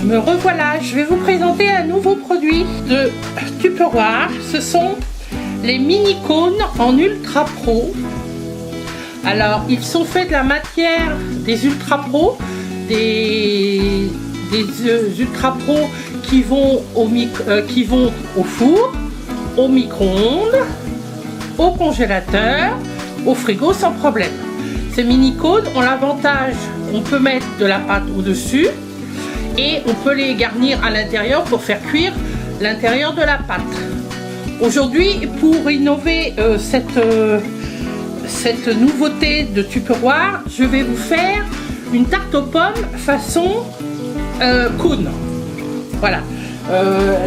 Me revoilà, je vais vous présenter un nouveau produit de Tupperware. Ce sont les mini cônes en Ultra Pro. Alors, ils sont faits de la matière des Ultra Pro, des Ultra Pro qui vont au four, au micro-ondes, au congélateur, au frigo sans problème. Ces mini cônes ont l'avantage qu'on peut mettre de la pâte au-dessus et on peut les garnir à l'intérieur pour faire cuire l'intérieur de la pâte. Aujourd'hui, pour innover cette nouveauté de Tupperware, je vais vous faire une tarte aux pommes façon cône. Voilà.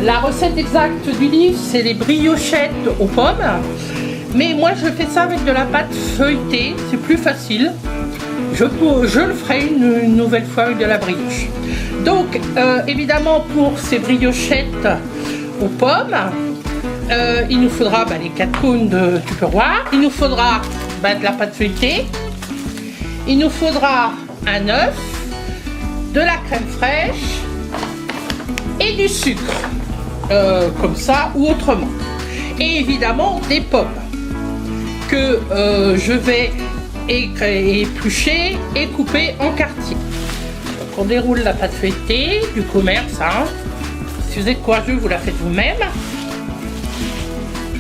La recette exacte du livre, c'est les briochettes aux pommes. Mais moi, je fais ça avec de la pâte feuilletée, c'est plus facile. Je le ferai une nouvelle fois avec de la brioche. Donc, évidemment, pour ces briochettes aux pommes, il nous faudra les 4 cônes de Tupperware. Il nous faudra de la pâte feuilletée. Il nous faudra un œuf, de la crème fraîche et du sucre, comme ça ou autrement. Et évidemment, des pommes que je vais éplucher et couper en quartiers. Donc on déroule la pâte feuilletée du commerce. Si vous êtes courageux, vous la faites vous-même.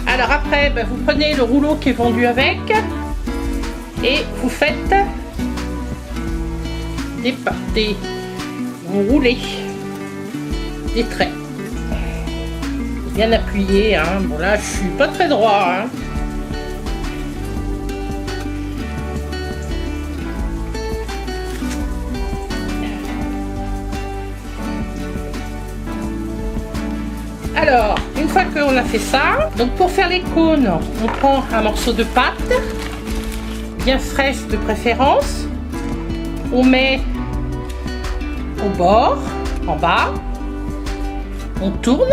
Alors après, vous prenez le rouleau qui est vendu avec et vous faites vous roulez des traits. Bien appuyé. Bon là, je suis pas très droit. Alors, une fois qu'on a fait ça, donc pour faire les cônes, on prend un morceau de pâte, bien fraîche de préférence. On met au bord, en bas. On tourne.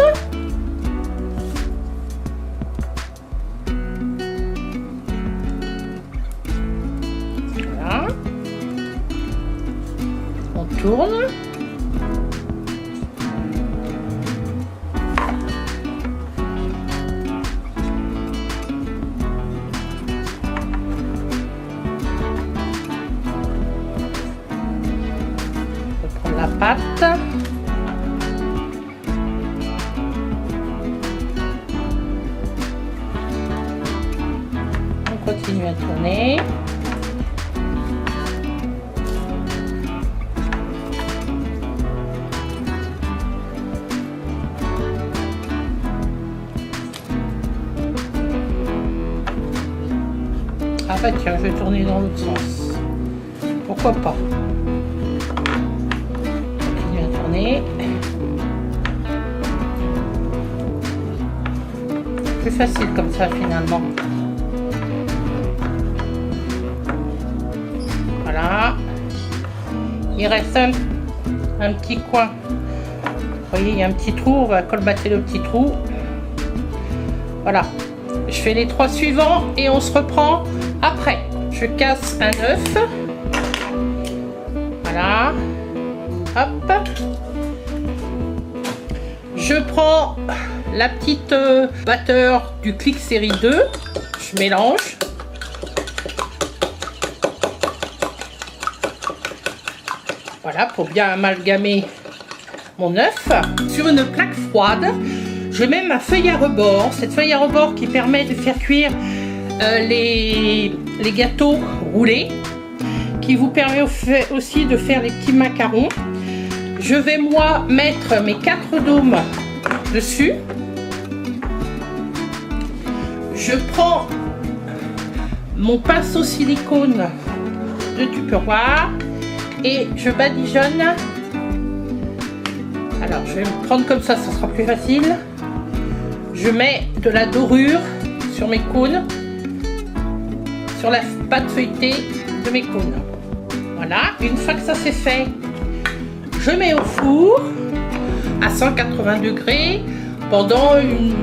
Voilà. On tourne. La pâte, on continue à tourner. Ah bah tiens, je vais tourner dans l'autre sens, pourquoi pas. Plus facile comme ça finalement. Voilà. Il reste un petit coin. Vous voyez, il y a un petit trou. On va colmater le petit trou. Voilà. Je fais les 3 suivants et on se reprend après. Je casse un œuf. Voilà. Hop. Je prends la petite batteur du Clic série 2. Je mélange. Voilà, pour bien amalgamer mon œuf. Sur une plaque froide, je mets ma feuille à rebord. Cette feuille à rebord qui permet de faire cuire les gâteaux roulés, qui vous permet aussi de faire les petits macarons. Je vais moi mettre mes 4 dômes dessus. Je prends mon pinceau silicone de Tupperware et je badigeonne. Alors je vais me prendre comme ça sera plus facile. Je mets de la dorure sur mes cônes, sur la pâte feuilletée de mes cônes. Voilà, une fois que ça c'est fait, je mets au four à 180 degrés pendant une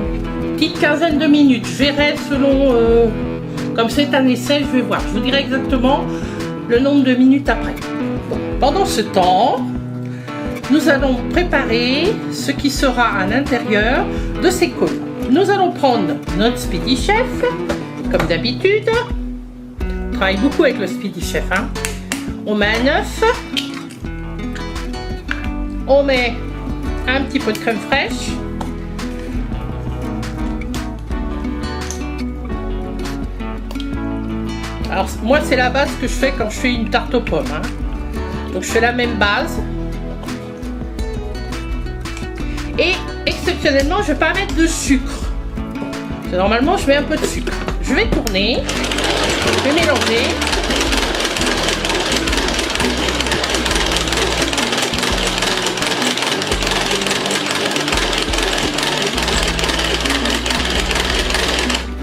petite quinzaine de minutes. Je verrai selon, comme c'est un essai, je vais voir. Je vous dirai exactement le nombre de minutes après. Bon, pendant ce temps, nous allons préparer ce qui sera à l'intérieur de ces cônes. Nous allons prendre notre Speedy Chef, comme d'habitude. On travaille beaucoup avec le Speedy Chef, hein. On met un œuf. On met un petit peu de crème fraîche. Alors moi c'est la base que je fais quand je fais une tarte aux pommes, hein. Donc je fais la même base. Et exceptionnellement je ne vais pas mettre de sucre. Normalement je mets un peu de sucre. Je vais tourner. Je vais mélanger.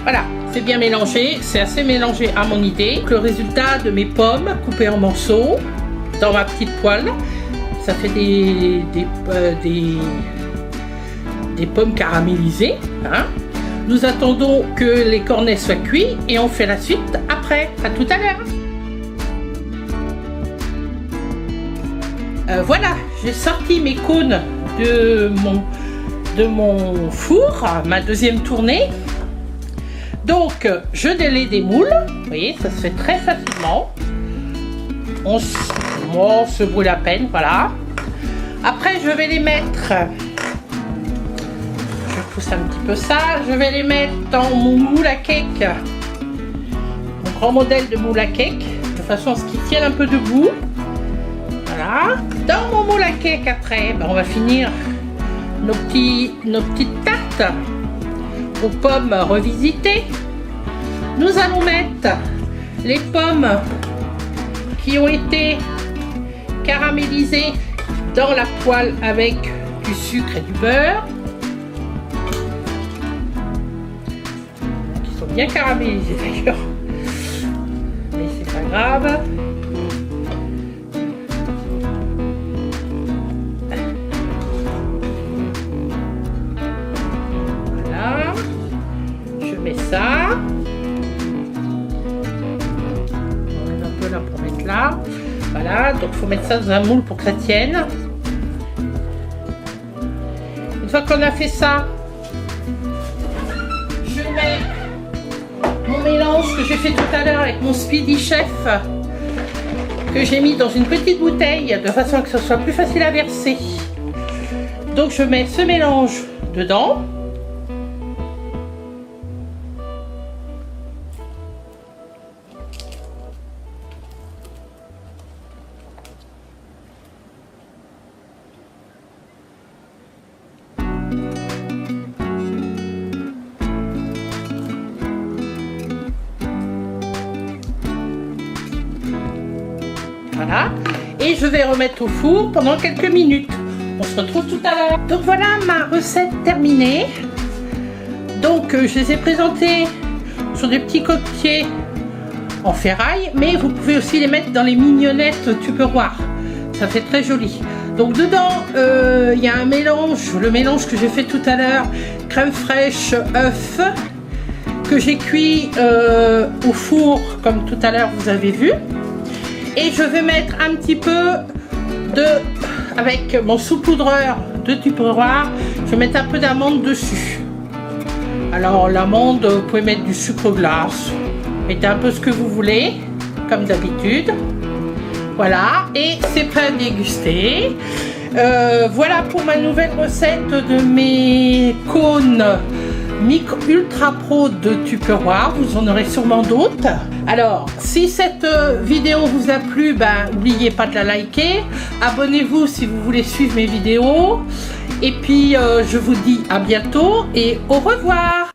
Voilà, c'est bien mélangé, c'est assez mélangé à mon idée. Le résultat de mes pommes coupées en morceaux dans ma petite poêle, ça fait des pommes caramélisées, hein. Nous attendons que les cornets soient cuits et on fait la suite après. À tout à l'heure. Voilà, j'ai sorti mes cônes de mon four, ma deuxième tournée. Donc, je délaie des moules. Vous voyez, ça se fait très facilement. On se brûle à peine, voilà. Après, je vais les mettre... Je pousse un petit peu ça. Je vais les mettre dans mon moule à cake. Mon grand modèle de moule à cake. De façon à ce qu'ils tiennent un peu debout. Voilà. Dans mon moule à cake, après, ben, on va finir nos petites tartes aux pommes revisitées. Nous allons mettre les pommes qui ont été caramélisées dans la poêle avec du sucre et du beurre, qui sont bien caramélisées d'ailleurs, mais c'est pas grave. Ça. On met un peu là pour mettre là. Voilà, donc il faut mettre ça dans un moule pour que ça tienne. Une fois qu'on a fait ça, je mets mon mélange que j'ai fait tout à l'heure avec mon Speedy Chef, que j'ai mis dans une petite bouteille de façon à que ce soit plus facile à verser. Donc je mets ce mélange dedans. Voilà, et je vais remettre au four pendant quelques minutes. On se retrouve tout à l'heure. Donc voilà ma recette terminée. Donc je les ai présentés sur des petits coquetiers en ferraille, mais vous pouvez aussi les mettre dans les mignonnettes Tupperware. Ça fait très joli. Donc dedans, il y a un mélange, le mélange que j'ai fait tout à l'heure, crème fraîche, œuf, que j'ai cuit au four comme tout à l'heure vous avez vu. Et je vais mettre un petit peu avec mon saupoudreur de Tupperware, je vais mettre un peu d'amande dessus. Alors l'amande, vous pouvez mettre du sucre glace, mettez un peu ce que vous voulez, comme d'habitude. Voilà, et c'est prêt à déguster. Voilà pour ma nouvelle recette de mes cônes Micro Ultra Pro de Tupperware. Vous en aurez sûrement d'autres. Alors, si cette vidéo vous a plu, n'oubliez pas de la liker. Abonnez-vous si vous voulez suivre mes vidéos. Et puis, je vous dis à bientôt et au revoir.